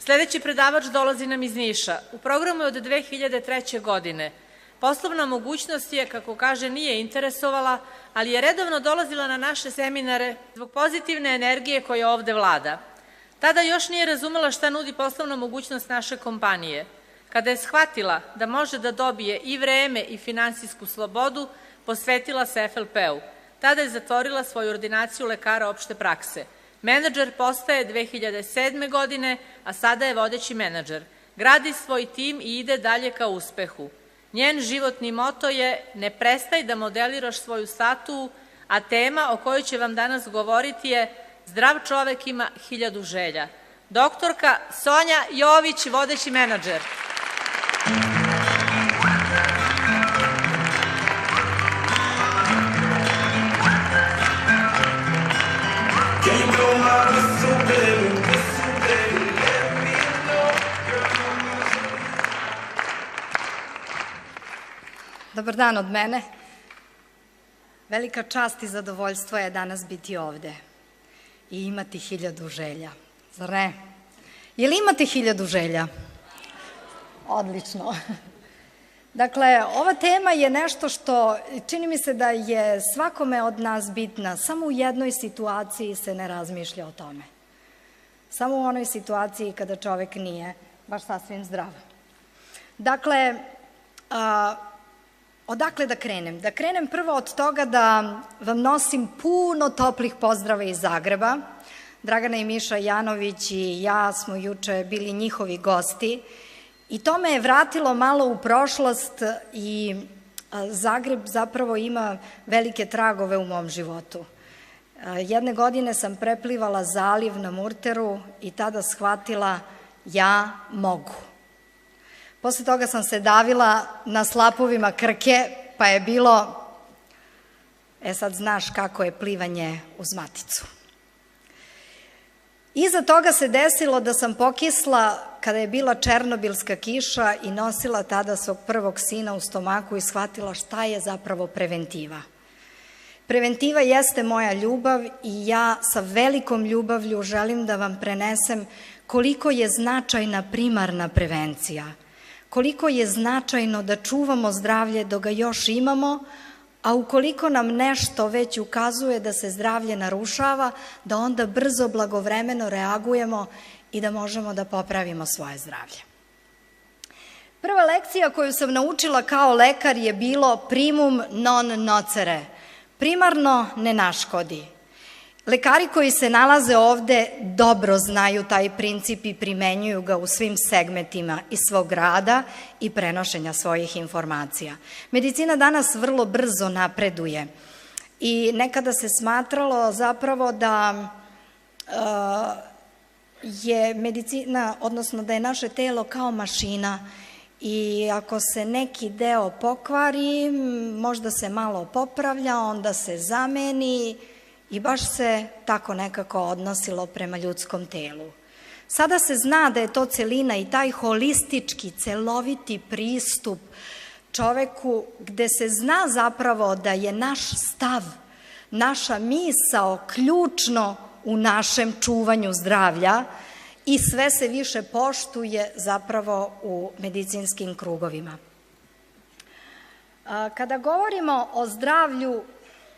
Sledeći predavač dolazi nam iz Niša. U programu je od 2003. godine. Poslovna mogućnost je, kako kaže, nije interesovala, ali je redovno dolazila na naše seminare zbog pozitivne energije koja ovde vlada. Tada još nije razumela šta nudi poslovna mogućnost naše kompanije. Kada je shvatila da može da dobije i vreme i finansijsku slobodu, posvetila se FLP-u. Tada je zatvorila svoju ordinaciju lekara opšte prakse. Menadžer postaje 2007. godine, a sada je vodeći menadžer. Gradi svoj tim i ide dalje ka uspehu. Njen životni moto je ne prestaj da modeliraš svoju statuu, a tema o kojoj će vam danas govoriti je zdrav čovek ima 1000 želja. Doktorka Sonja Jović, vodeći menadžer. Dobar dan od mene. Velika čast i zadovoljstvo je danas biti ovde i imati 1000 želja. Zar ne? Je li imate 1000 želja? Odlično. Dakle, ova tema je nešto što čini mi se da je svakome od nas bitna. Samo u jednoj situaciji se ne razmišlja o tome. Samo u onoj situaciji kada čovek nije baš sasvim zdrav. Dakle, odakle da krenem? Da krenem prvo od toga da vam nosim puno toplih pozdrava iz Zagreba. Dragana i Miša Janović i ja smo juče bili njihovi gosti i to me je vratilo malo u prošlost i Zagreb zapravo ima velike tragove u mom životu. Jedne godine sam preplivala zaliv na Murteru i tada shvatila ja mogu. Posle toga sam se davila na slapovima Krke, pa je bilo, sad znaš kako je plivanje uz maticu. Iza toga se desilo da sam pokisla kada je bila černobilska kiša i nosila tada svog prvog sina u stomaku i shvatila šta je zapravo preventiva. Preventiva jeste moja ljubav i ja sa velikom ljubavlju želim da vam prenesem koliko je značajna primarna prevencija. Koliko je značajno da čuvamo zdravlje dok ga još imamo, a ukoliko nam nešto već ukazuje da se zdravlje narušava, da onda brzo, blagovremeno reagujemo i da možemo da popravimo svoje zdravlje. Prva lekcija koju sam naučila kao lekar je bilo primum non nocere. Primarno ne naškodi. Lekari koji se nalaze ovde dobro znaju taj princip i primenjuju ga u svim segmentima i svog rada i prenošenja svojih informacija. Medicina danas vrlo brzo napreduje i nekada se smatralo zapravo da je medicina, odnosno da je naše telo kao mašina i ako se neki deo pokvari, možda se malo popravlja, onda se zameni i baš se tako nekako odnosilo prema ljudskom telu. Sada se zna da je to celina i taj holistički, celoviti pristup čoveku gde se zna zapravo da je naš stav, naša misao ključno u našem čuvanju zdravlja i sve se više poštuje zapravo u medicinskim krugovima. Kada govorimo o zdravlju,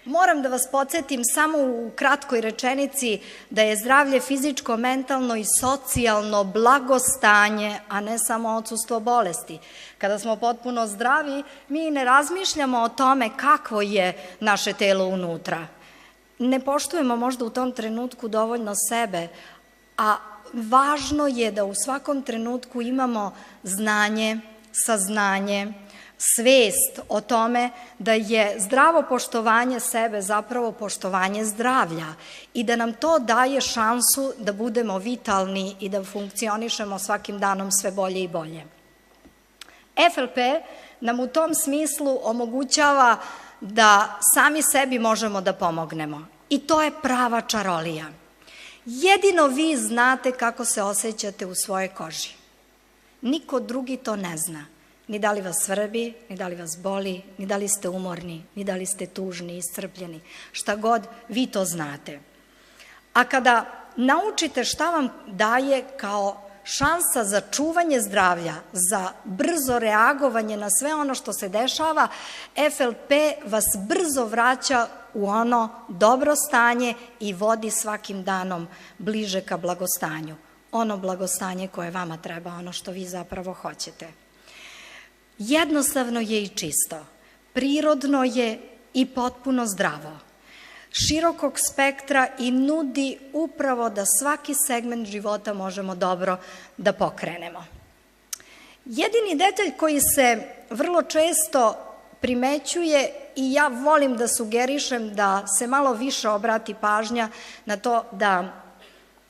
moram da vas podsjetim samo u kratkoj rečenici da je zdravlje fizičko, mentalno i socijalno blagostanje, a ne samo odsustvo bolesti. Kada smo potpuno zdravi, mi ne razmišljamo o tome kakvo je naše telo unutra. Ne poštujemo možda u tom trenutku dovoljno sebe, a važno je da u svakom trenutku imamo znanje, saznanje, svest o tome da je zdravo poštovanje sebe zapravo poštovanje zdravlja i da nam to daje šansu da budemo vitalni i da funkcionišemo svakim danom sve bolje i bolje. FLP nam u tom smislu omogućava da sami sebi možemo da pomognemo i to je prava čarolija. Jedino vi znate kako se osjećate u svojoj koži. Niko drugi to ne zna. Ni da li vas svrbi, ni da li vas boli, ni da li ste umorni, ni da li ste tužni, iscrpljeni. Šta god, vi to znate. A kada naučite šta vam daje kao šansa za čuvanje zdravlja, za brzo reagovanje na sve ono što se dešava, FLP vas brzo vraća u ono dobro stanje i vodi svakim danom bliže ka blagostanju. Ono blagostanje koje vama treba, ono što vi zapravo hoćete. Jednostavno je i čisto, prirodno je i potpuno zdravo, širokog spektra i nudi upravo da svaki segment života možemo dobro da pokrenemo. Jedini detalj koji se vrlo često primećuje i ja volim da sugerišem da se malo više obrati pažnja na to da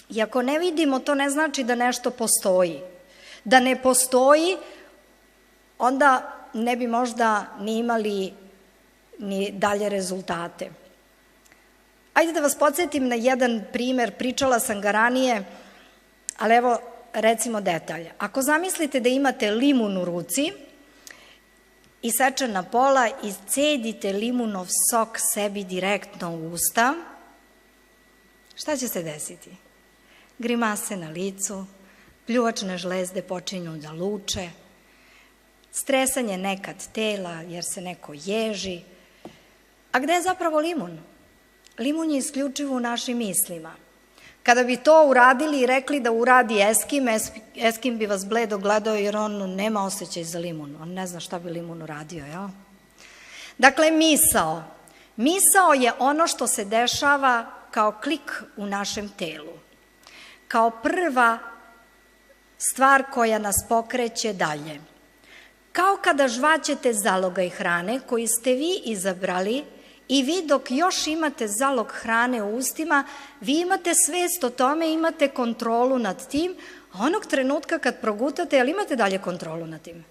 i ako ne vidimo, to ne znači da nešto postoji. Da ne postoji, onda ne bi možda ni imali ni dalje rezultate. Ajde da vas podsjetim na jedan primer, pričala sam ga ranije, ali evo recimo detalj. Ako zamislite da imate limun u ruci, isečen na pola i cedite limunov sok sebi direktno u usta, šta će se desiti? Grimase na licu, pljuvačne žlezde počinju da luče, stresanje nekad tela jer se neko ježi. A gde je zapravo limun? Limun je isključivo u našim mislima. Kada bi to uradili i rekli da uradi Eskim, Eskim bi vas bledo gledao jer on nema osjećaj za limun. On ne zna šta bi limun uradio, jel? Dakle, misao. Misao je ono što se dešava kao klik u našem telu. Kao prva stvar koja nas pokreće dalje. Kao kada žvaćete zalogaj hrane koji ste vi izabrali i vi dok još imate zalog hrane u ustima, vi imate svest o tome, imate kontrolu nad tim, a onog trenutka kad progutate, jel imate dalje kontrolu nad tim?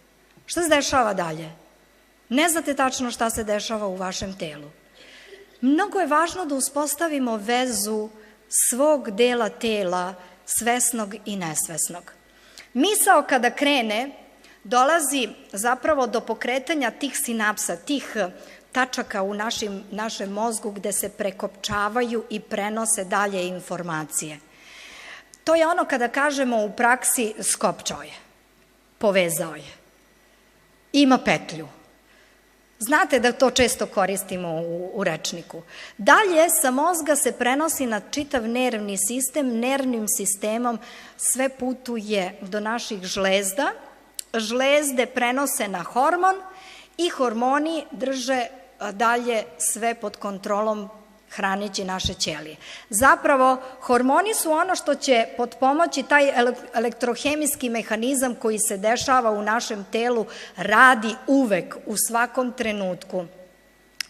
Šta se dešava dalje? Ne znate tačno šta se dešava u vašem telu. Mnogo je važno da uspostavimo vezu svog dela tela, svesnog i nesvesnog. Misao kada krene, dolazi zapravo do pokretanja tih sinapsa, tih tačaka u našem mozgu gde se prekopčavaju i prenose dalje informacije. To je ono kada kažemo u praksi skopčao je, povezao je, ima petlju. Znate da to često koristimo u rečniku. Dalje sa mozga se prenosi na čitav nervni sistem, nervnim sistemom sve putuje do naših žlezda, žlezde prenose na hormon i hormoni drže dalje sve pod kontrolom hraneći naše ćelije. Zapravo, hormoni su ono što će potpomoći taj elektrohemijski mehanizam koji se dešava u našem telu, radi uvek, u svakom trenutku.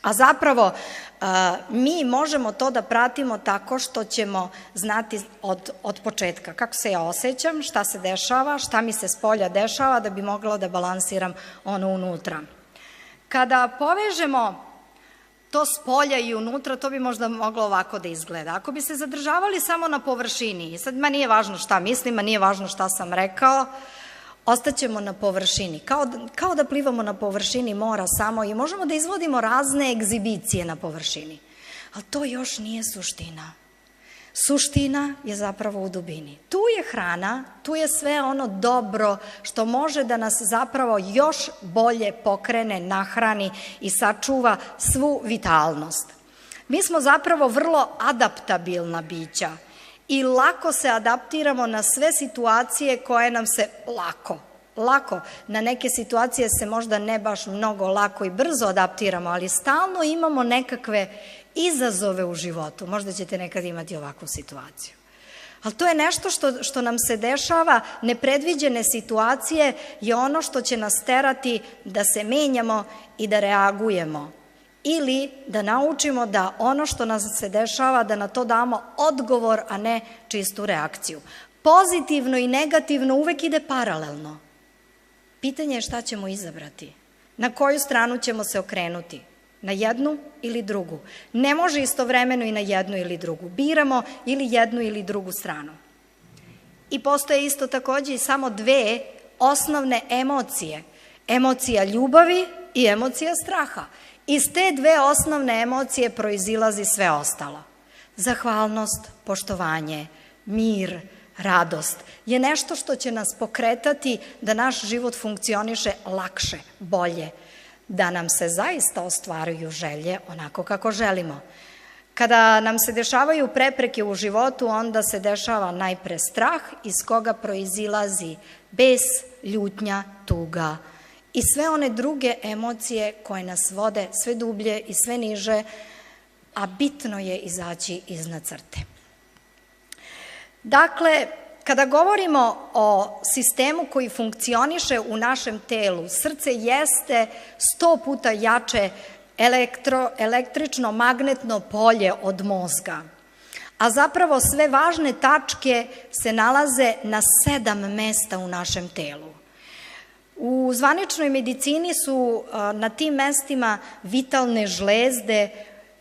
A zapravo, mi možemo to da pratimo tako što ćemo znati od početka kako se ja osjećam, šta se dešava, šta mi se spolja dešava da bi mogla da balansiram ono unutra. Kada povežemo to spolja i unutra, to bi možda moglo ovako da izgleda. Ako bi se zadržavali samo na površini, i sad ma nije važno šta mislim, ma nije važno šta sam rekao, ostaćemo na površini, kao da plivamo na površini mora samo i možemo da izvodimo razne egzibicije na površini. Ali to još nije suština. Suština je zapravo u dubini. Tu je hrana, tu je sve ono dobro što može da nas zapravo još bolje pokrene, nahrani i sačuva svu vitalnost. Mi smo zapravo vrlo adaptabilna bića i lako se adaptiramo na sve situacije koje nam se lako, na neke situacije se možda ne baš mnogo lako i brzo adaptiramo, ali stalno imamo nekakve izazove u životu. Možda ćete nekad imati ovakvu situaciju. Ali to je nešto što nam se dešava, nepredviđene situacije je ono što će nas terati da se menjamo i da reagujemo. Ili da naučimo da ono što nas se dešava, da na to damo odgovor, a ne čistu reakciju. Pozitivno i negativno uvek ide paralelno. Pitanje je šta ćemo izabrati, na koju stranu ćemo se okrenuti, na jednu ili drugu. Ne može istovremeno i na jednu ili drugu. Biramo ili jednu ili drugu stranu. I postoje isto takođe i samo dve osnovne emocije. Emocija ljubavi i emocija straha. Iz te dve osnovne emocije proizilazi sve ostalo. Zahvalnost, poštovanje, mir, radost je nešto što će nas pokretati da naš život funkcioniše lakše, bolje, da nam se zaista ostvaruju želje onako kako želimo. Kada nam se dešavaju prepreke u životu, onda se dešava najpre strah iz koga proizilazi bes, ljutnja, tuga i sve one druge emocije koje nas vode sve dublje i sve niže, a bitno je izaći iznad crte. Dakle, kada govorimo o sistemu koji funkcioniše u našem telu, srce jeste 100 puta jače električno-magnetno polje od mozga, a zapravo sve važne tačke se nalaze na 7 mesta u našem telu. U zvaničnoj medicini su na tim mestima vitalne žlezde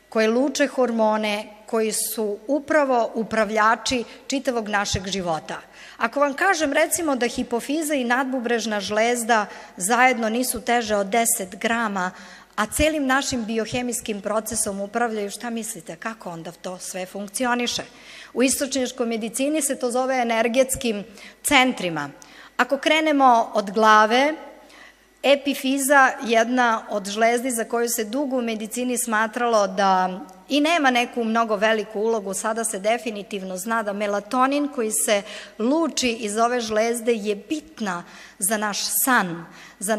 koje luče hormone, koji su upravo upravljači čitavog našeg života. Ako vam kažem recimo da hipofiza i nadbubrežna žlezda zajedno nisu teže od 10 grama, a celim našim biohemijskim procesom upravljaju, šta mislite, kako onda to sve funkcioniše? U istočničkoj medicini se to zove energetskim centrima. Ako krenemo od glave, epifiza, jedna od žlezdi za koju se dugo u medicini smatralo da i nema neku mnogo veliku ulogu, sada se definitivno zna da melatonin koji se luči iz ove žlezde je bitna za naš san, za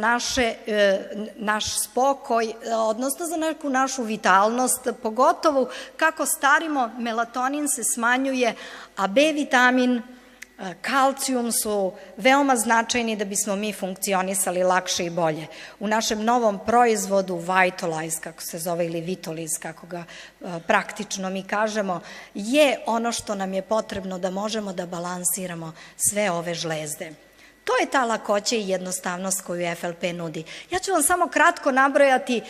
naš spokoj, odnosno za neku našu vitalnost, pogotovo kako starimo, melatonin se smanjuje, a B vitamin, kalcijum su veoma značajni da bismo mi funkcionisali lakše i bolje. U našem novom proizvodu Vitalize, kako se zove, ili Vitalize, kako ga praktično mi kažemo, je ono što nam je potrebno da možemo da balansiramo sve ove žlezde. To je ta lakoća i jednostavnost koju FLP nudi. Ja ću vam samo kratko nabrojati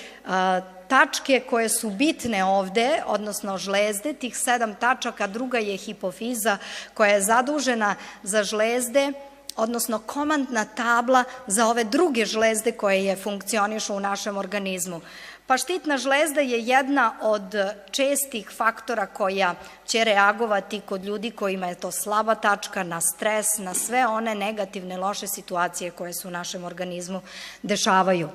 tačke koje su bitne ovde, odnosno žlezde, tih 7 tačaka. Druga je hipofiza koja je zadužena za žlezde, odnosno komandna tabla za ove druge žlezde koje funkcionišu u našem organizmu. Paštitna žlezda je jedna od čestih faktora koja će reagovati kod ljudi kojima je to slaba tačka, na stres, na sve one negativne, loše situacije koje se u našem organizmu dešavaju.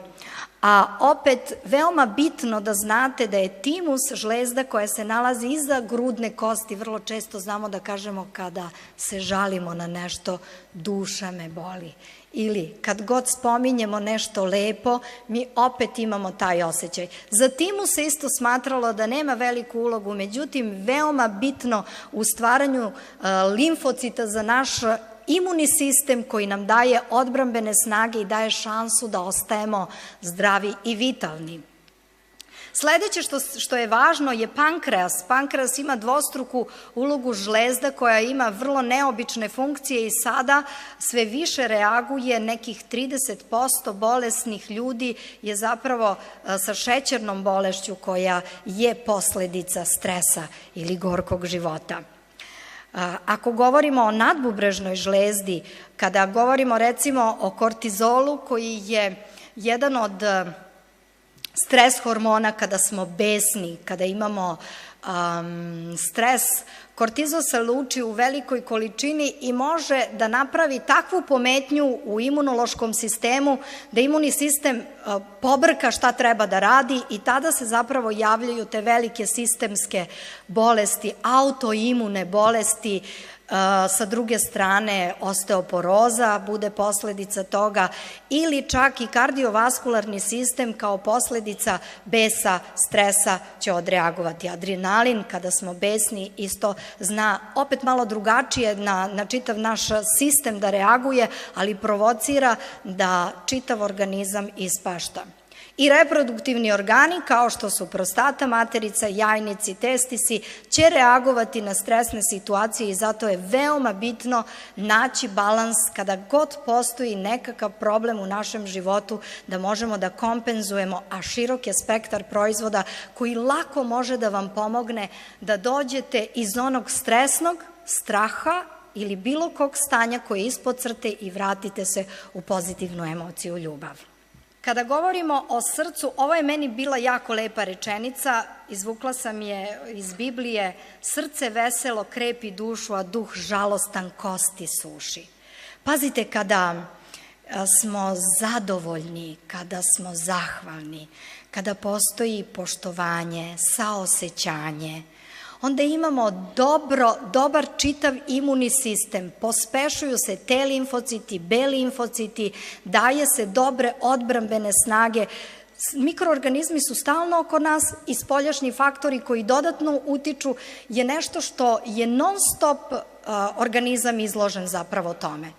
A opet, veoma bitno da znate da je timus žlezda koja se nalazi iza grudne kosti. Vrlo često znamo da kažemo kada se žalimo na nešto, duša me boli. Ili kad god spominjemo nešto lepo, mi opet imamo taj osjećaj. Za timus se isto smatralo da nema veliku ulogu, međutim, veoma bitno u stvaranju limfocita za naš imunni sistem koji nam daje odbrambene snage i daje šansu da ostajemo zdravi i vitalni. Sledeće što je važno je pankreas. Pankreas ima dvostruku ulogu žlezda koja ima vrlo neobične funkcije i sada sve više reaguje, nekih 30% bolesnih ljudi je zapravo sa šećernom bolešću koja je posledica stresa ili gorkog života. Ako govorimo o nadbubrežnoj žlezdi, kada govorimo recimo o kortizolu koji je jedan od stres hormona kada smo besni, kada imamo stres, kortizol se luči u velikoj količini i može da napravi takvu pometnju u imunološkom sistemu da imunni sistem pobrka šta treba da radi i tada se zapravo javljaju te velike sistemske bolesti, autoimune bolesti, sa druge strane osteoporoza bude posledica toga ili čak i kardiovaskularni sistem kao posledica besa, stresa će odreagovati. Adrenalin kada smo besni isto zna opet malo drugačije na čitav naš sistem da reaguje, ali provocira da čitav organizam ispašta. I reproduktivni organi, kao što su prostata, materica, jajnici, testisi, će reagovati na stresne situacije i zato je veoma bitno naći balans kada god postoji nekakav problem u našem životu da možemo da kompenzujemo, a širok je spektar proizvoda koji lako može da vam pomogne da dođete iz onog stresnog straha ili bilo kog stanja koje je ispod crte i vratite se u pozitivnu emociju, ljubav. Kada govorimo o srcu, ovo je meni bila jako lepa rečenica, izvukla sam je iz Biblije, srce veselo krepi dušu, a duh žalostan kosti suši. Pazite, kada smo zadovoljni, kada smo zahvalni, kada postoji poštovanje, saosećanje, onda imamo dobar čitav imunni sistem, pospešuju se T limfociti, B limfociti, daje se dobre odbrambene snage. Mikroorganizmi su stalno oko nas i spoljašnji faktori koji dodatno utiču je nešto što je non stop organizam izložen zapravo tome.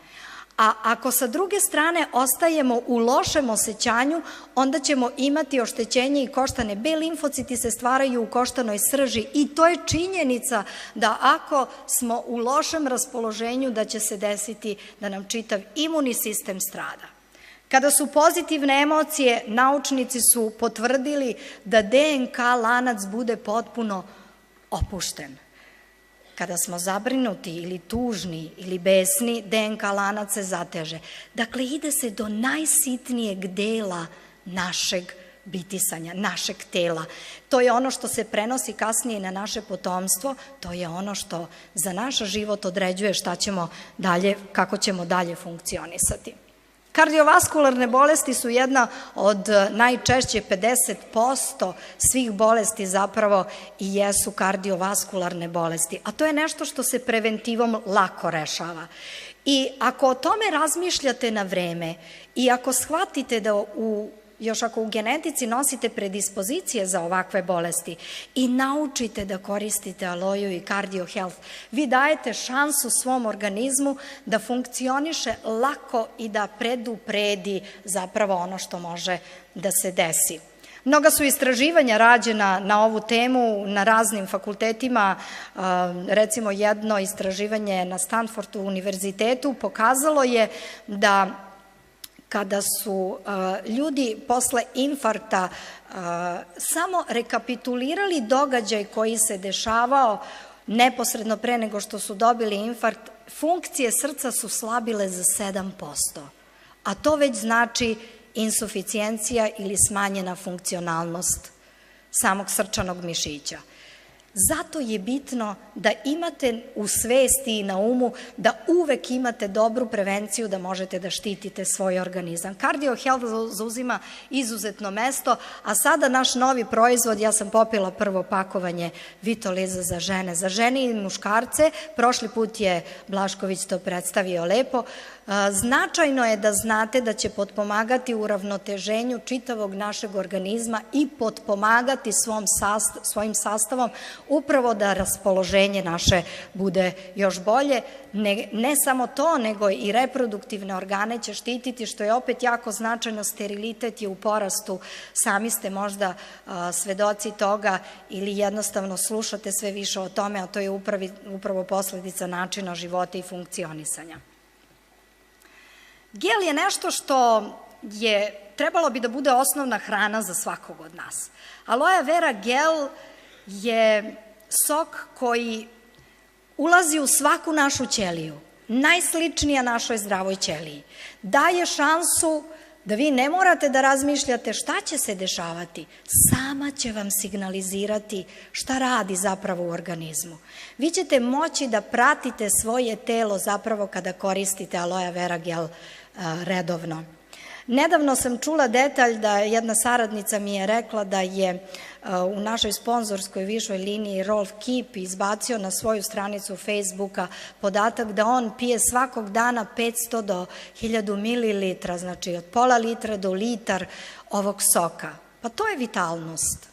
A ako sa druge strane ostajemo u lošem osjećanju, onda ćemo imati oštećenje i koštane. B limfociti se stvaraju u koštanoj srži i to je činjenica da ako smo u lošem raspoloženju da će se desiti da nam čitav imunni sistem strada. Kada su pozitivne emocije, naučnici su potvrdili da DNK lanac bude potpuno opušten. Kada smo zabrinuti ili tužni ili besni, DNK lanac se zateže. Dakle, ide se do najsitnijeg dela našeg bitisanja, našeg tela. To je ono što se prenosi kasnije na naše potomstvo, to je ono što za naš život određuje šta ćemo dalje, kako ćemo dalje funkcionisati. Kardiovaskularne bolesti su jedna od najčešće 50% svih bolesti zapravo i jesu kardiovaskularne bolesti, a to je nešto što se preventivom lako rešava. I ako o tome razmišljate na vreme i ako shvatite da još ako u genetici nosite predispozicije za ovakve bolesti i naučite da koristite aloju i Cardio Health, vi dajete šansu svom organizmu da funkcioniše lako i da predupredi zapravo ono što može da se desi. Mnoga su istraživanja rađena na ovu temu na raznim fakultetima, recimo jedno istraživanje na Stanfordu univerzitetu pokazalo je da kada su ljudi posle infarkta samo rekapitulirali događaj koji se dešavao neposredno pre nego što su dobili infarkt, funkcije srca su slabile za 7%, a to već znači insuficijencija ili smanjena funkcionalnost samog srčanog mišića. Zato je bitno da imate u svesti i na umu da uvek imate dobru prevenciju da možete da štitite svoj organizam. Cardio Health zauzima izuzetno mesto, a sada naš novi proizvod, ja sam popila prvo pakovanje Vitoliza za žene i muškarce, prošli put je Blašković to predstavio lepo. Značajno je da znate da će potpomagati u uravnoteženju čitavog našeg organizma i potpomagati svojim sastavom upravo da raspoloženje naše bude još bolje. Ne samo to, nego i reproduktivne organe će štititi, što je opet jako značajno. Sterilitet je u porastu, sami ste možda svedoci toga ili jednostavno slušate sve više o tome, a to je upravo posledica načina života i funkcionisanja. Gel je nešto što trebalo bi da bude osnovna hrana za svakog od nas. Aloe vera gel je sok koji ulazi u svaku našu ćeliju, najsličnija našoj zdravoj ćeliji. Daje šansu da vi ne morate da razmišljate šta će se dešavati, sama će vam signalizirati šta radi zapravo u organizmu. Vi ćete moći da pratite svoje telo zapravo kada koristite aloe vera gel redovno. Nedavno sam čula detalj da jedna saradnica mi je rekla da je u našoj sponzorskoj višoj liniji Rolf Kip izbacio na svoju stranicu Facebooka podatak da on pije svakog dana 500 do 1000 mililitra, znači od pola litra do litar ovog soka. Pa to je vitalnost.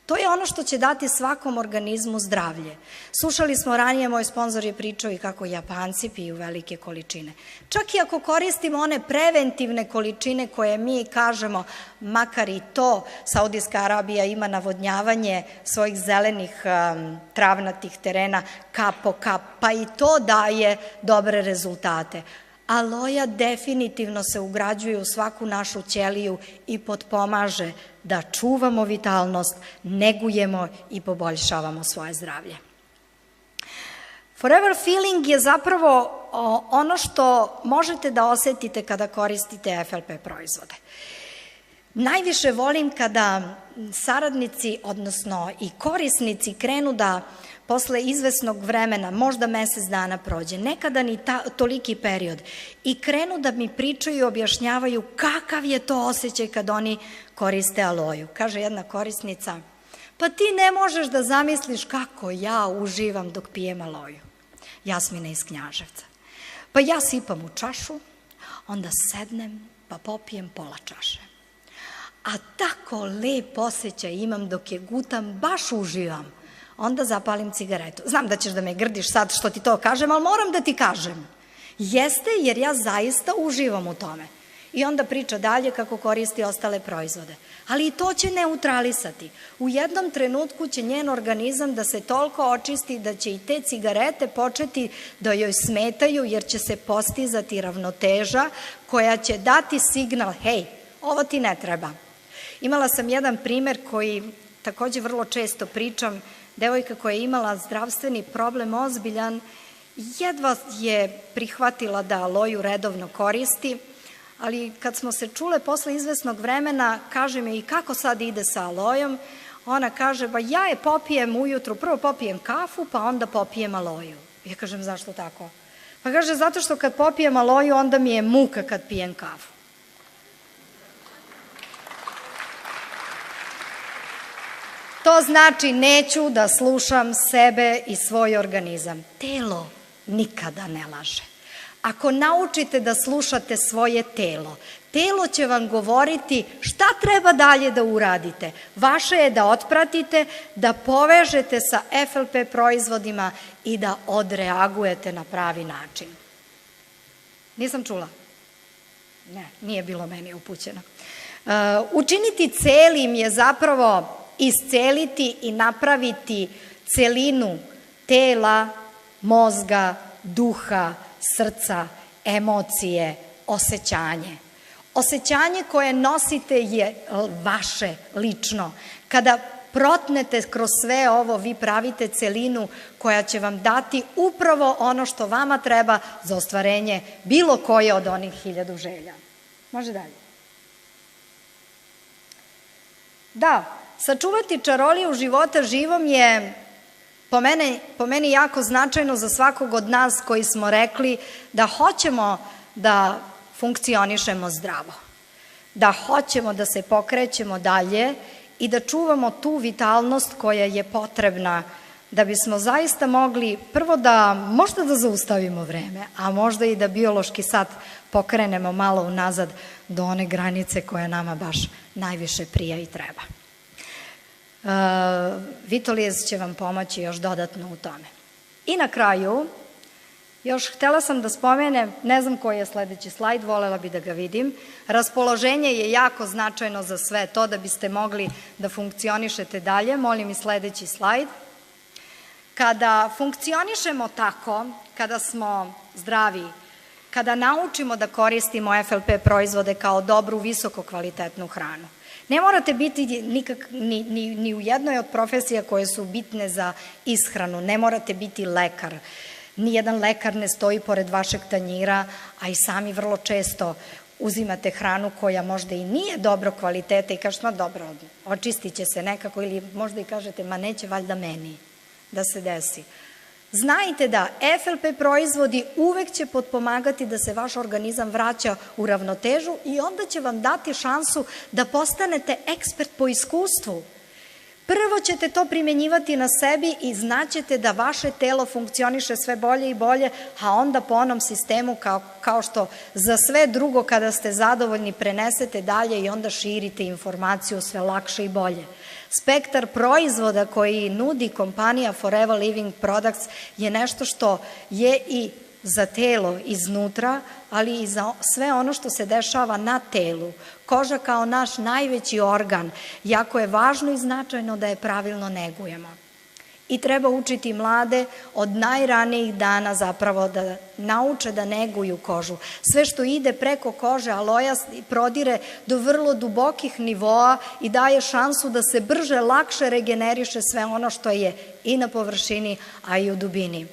To je ono što će dati svakom organizmu zdravlje. Slušali smo ranije, moj sponzor je pričao i kako Japanci piju velike količine. Čak i ako koristimo one preventivne količine koje mi kažemo, makar i to, Saudijska Arabija ima navodnjavanje svojih zelenih travnatih terena kap po kap, pa i to daje dobre rezultate. Aloja definitivno se ugrađuje u svaku našu ćeliju i potpomaže da čuvamo vitalnost, negujemo i poboljšavamo svoje zdravlje. Forever Feeling je zapravo ono što možete da osetite kada koristite FLP proizvode. Najviše volim kada saradnici, odnosno i korisnici krenu da posle izvesnog vremena, možda mesec dana prođe, nekada ni toliki period, i krenu da mi pričaju i objašnjavaju kakav je to osjećaj kad oni koriste Aloju. Kaže jedna korisnica, pa ti ne možeš da zamisliš kako ja uživam dok pijem Aloju. Jasmina iz Knjaževca. Pa ja sipam u čašu, onda sednem pa popijem pola čaše. A tako lep osjećaj imam dok je gutam, baš uživam. Onda zapalim cigaretu. Znam da ćeš da me grdiš sad što ti to kažem, ali moram da ti kažem. Jeste, jer ja zaista uživam u tome. I onda priča dalje kako koristi ostale proizvode. Ali i to će neutralisati. U jednom trenutku će njen organizam da se toliko očisti da će i te cigarete početi da joj smetaju, jer će se postizati ravnoteža koja će dati signal, hej, ovo ti ne treba. Imala sam jedan primer koji takođe vrlo često pričam. Devojka koja je imala zdravstveni problem ozbiljan, jedva je prihvatila da Aloju redovno koristi, ali kad smo se čule posle izvesnog vremena, kaže mi i kako sad ide sa Alojom, ona kaže, ba ja je popijem ujutru, prvo popijem kafu, pa onda popijem Aloju. Ja kažem, zašto tako? Pa kaže, zato što kad popijem Aloju, onda mi je muka kad pijem kafu. To znači neću da slušam sebe i svoj organizam. Telo nikada ne laže. Ako naučite da slušate svoje telo, telo će vam govoriti šta treba dalje da uradite. Vaše je da otpratite, da povežete sa FLP proizvodima i da odreagujete na pravi način. Nisam čula? Ne, nije bilo meni upućeno. Učiniti celim je zapravo isceliti i napraviti celinu tela, mozga, duha, srca, emocije, osjećanje. Osjećanje koje nosite je vaše, lično. Kada protnete kroz sve ovo, vi pravite celinu koja će vam dati upravo ono što vama treba za ostvarenje bilo koje od onih 1000 želja. Može dalje. Da, sačuvati čaroliju života živom je po meni jako značajno za svakog od nas koji smo rekli da hoćemo da funkcionišemo zdravo, da hoćemo da se pokrećemo dalje i da čuvamo tu vitalnost koja je potrebna da bismo zaista mogli prvo da možda da zaustavimo vreme, a možda i da biološki sat pokrenemo malo unazad do one granice koja nama baš najviše prija i treba. Vitolijez će vam pomoći još dodatno u tome. I na kraju, još htela sam da spomenem, ne znam koji je sledeći slajd, volela bi da ga vidim. Raspoloženje je jako značajno za sve to da biste mogli da funkcionišete dalje. Molim i sledeći slajd. Kada funkcionišemo tako, kada smo zdravi, kada naučimo da koristimo FLP proizvode kao dobru, visoko kvalitetnu hranu, ne morate biti ni u jednoj od profesija koje su bitne za ishranu, ne morate biti lekar. Nijedan lekar ne stoji pored vašeg tanjira, a i sami vrlo često uzimate hranu koja možda i nije dobro kvaliteta i kažete, ma dobro, očistit će se nekako, ili možda i kažete, ma neće valjda meni da se desi. Znajte da FLP proizvodi uvek će potpomagati da se vaš organizam vraća u ravnotežu i onda će vam dati šansu da postanete ekspert po iskustvu. Prvo ćete to primenjivati na sebi i znaćete da vaše telo funkcioniše sve bolje i bolje, a onda po onom sistemu kao što za sve drugo kada ste zadovoljni prenesete dalje i onda širite informaciju sve lakše i bolje. Spektar proizvoda koji nudi kompanija Forever Living Products je nešto što je i za telo iznutra, ali i za sve ono što se dešava na telu. Koža kao naš najveći organ, jako je važno i značajno da je pravilno negujemo. I treba učiti mlade od najranijih dana zapravo da nauče da neguju kožu. Sve što ide preko kože aloja prodire do vrlo dubokih nivoa i daje šansu da se brže, lakše regeneriše sve ono što je i na površini, a i u dubini.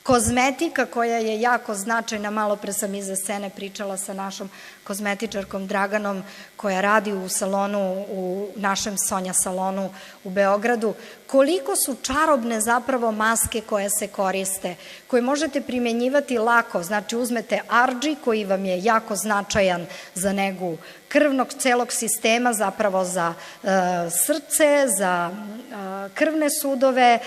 Kozmetika koja je jako značajna, malo pre sam iza scene pričala sa našom kozmetičarkom Draganom koja radi u salonu, u našem Sonja salonu u Beogradu, koliko su čarobne zapravo maske koje se koriste, koje možete primenjivati lako, znači uzmete Arđi koji vam je jako značajan za negu krvnog celog sistema, zapravo za srce, za krvne sudove,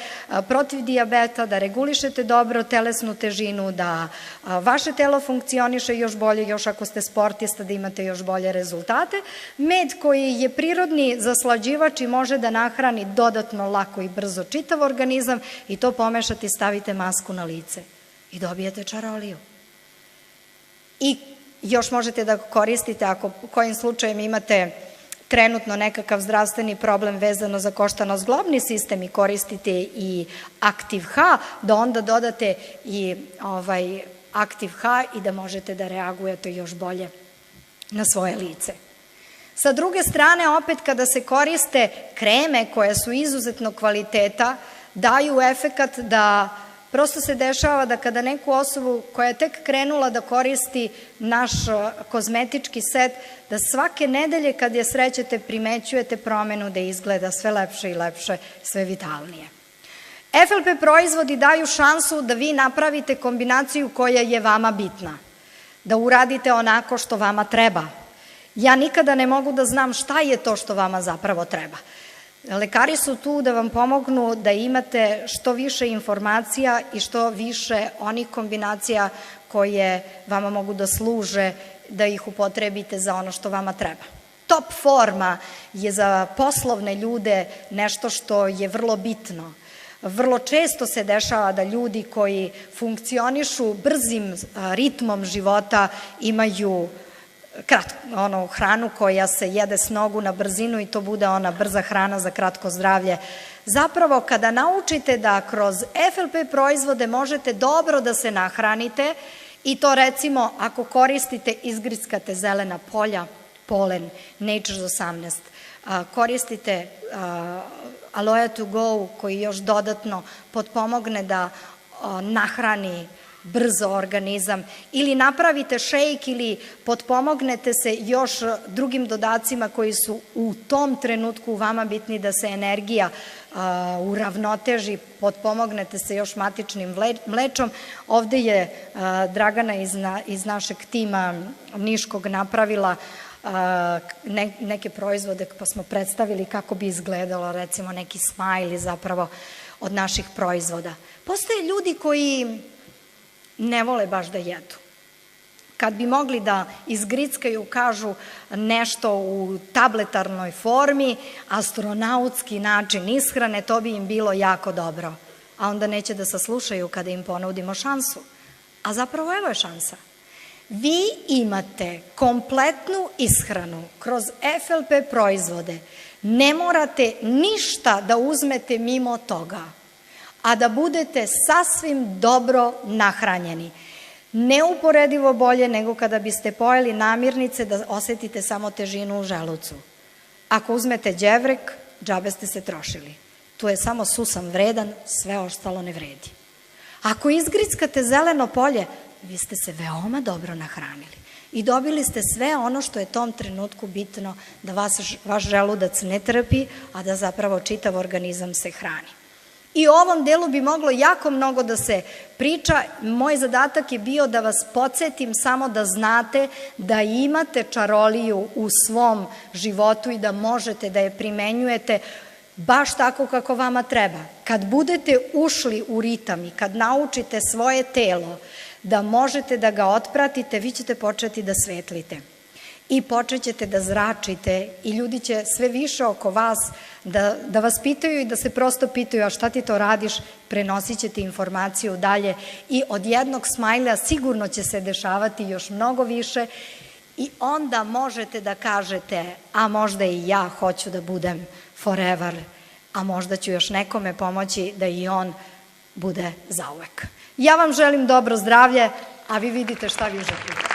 protiv dijabeta, da regulišete dobro telesnu težinu, da vaše telo funkcioniše još bolje, još ako ste sportista, da imate još bolje rezultate. Med koji je prirodni zaslađivač i može da nahrani dodatno lako i brzo čitav organizam i to pomešate i stavite masku na lice i dobijete čaroliju. I još možete da koristite ako kojim slučajem imate trenutno nekakav zdravstveni problem vezano za koštano-zglobni sistem i koristite i Active H, da onda dodate i Active H i da možete da reagujete još bolje na svoje lice. Sa druge strane, opet kada se koriste kreme koje su izuzetno kvaliteta, daju efekat da prosto se dešava da kada neku osobu koja je tek krenula da koristi naš kozmetički set, da svake nedelje kad je srećete primećujete promenu da izgleda sve lepše i lepše, sve vitalnije. FLP proizvodi daju šansu da vi napravite kombinaciju koja je vama bitna, da uradite onako što vama treba. Ja nikada ne mogu da znam šta je to što vama zapravo treba. Lekari su tu da vam pomognu da imate što više informacija i što više onih kombinacija koje vama mogu da služe, da ih upotrebite za ono što vama treba. Top forma je za poslovne ljude nešto što je vrlo bitno. Vrlo često se dešava da ljudi koji funkcionišu brzim ritmom života imaju hranu koja se jede s nogu na brzinu i to bude ona brza hrana za kratko zdravlje. Zapravo, kada naučite da kroz FLP proizvode možete dobro da se nahranite i to recimo ako koristite izgrickate zelena polja, polen, Nature's 18, koristite Aloe to go koji još dodatno potpomogne da nahrani brzo organizam ili napravite šejk ili potpomognete se još drugim dodacima koji su u tom trenutku vama bitni da se energija uravnoteži, potpomognete se još matičnim mlečom. Ovde je Dragana iz našeg tima Niškog napravila neke proizvode pa smo predstavili kako bi izgledalo recimo neki smajli zapravo od naših proizvoda. Postoje ljudi koji ne vole baš da jedu. Kad bi mogli da izgrickaju, kažu nešto u tabletarnoj formi, astronautski način ishrane, to bi im bilo jako dobro. A onda neće da saslušaju kada im ponudimo šansu. A zapravo evo je šansa. Vi imate kompletnu ishranu kroz FLP proizvode. Ne morate ništa da uzmete mimo toga, a da budete sasvim dobro nahranjeni. Neuporedivo bolje nego kada biste pojeli namirnice da osetite samo težinu u želucu. Ako uzmete đevrek, džabe ste se trošili. Tu je samo susam vredan, sve ostalo ne vredi. Ako izgrickate zeleno polje, vi ste se veoma dobro nahranili i dobili ste sve ono što je tom trenutku bitno da vaš želudac ne trpi, a da zapravo čitav organizam se hrani. I u ovom delu bi moglo jako mnogo da se priča. Moj zadatak je bio da vas podsjetim samo da znate da imate čaroliju u svom životu i da možete da je primenjujete baš tako kako vama treba. Kad budete ušli u ritam i kad naučite svoje telo da možete da ga otpratite, vi ćete početi da svetlite i počet ćete da zračite i ljudi će sve više oko vas da vas pitaju i da se prosto pitaju a šta ti to radiš, prenosit ćete informaciju dalje i od jednog smajlja sigurno će se dešavati još mnogo više i onda možete da kažete a možda i ja hoću da budem forever, a možda ću još nekome pomoći da i on bude zauvek. Ja vam želim dobro zdravlje, a vi vidite šta vi želite.